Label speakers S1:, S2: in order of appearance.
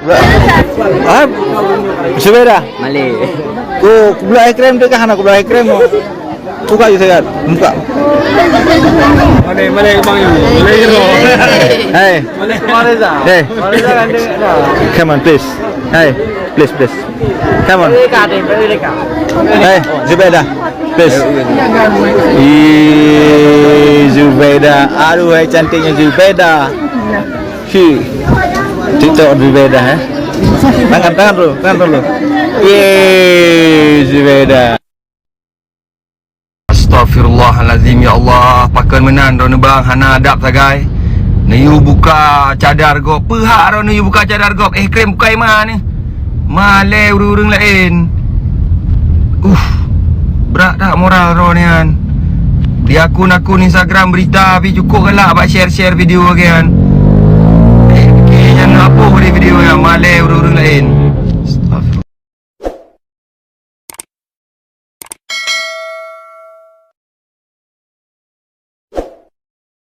S1: Ah, Zubeda.
S2: Malay.
S1: Ko kubla krem tu kahana kubla krem. Buka je saya. Buka.
S3: Malay bang you. Malay you.
S1: Hey.
S3: Malay
S1: Hey.
S3: Malay kan dia.
S1: Come on, please. Hey, please. Come on. Hey, Zubeda. Please. Zubeda. Aduh, hai cantiknya Zubeda. TikTok Zubeda, tangan dulu. Zubeda.
S4: Astaghfirullahalazim, ya Allah, pakan menan ro bang hana adab sagai. Niu buka cadar gop, pehak ro niu buka cadar gop. Krem buka mana ni? Male urung lain. Berat tak moral ro ni kan. Di akun-akun Instagram berita tapi cukup gelak bak share video kan. Jangan apa di video yang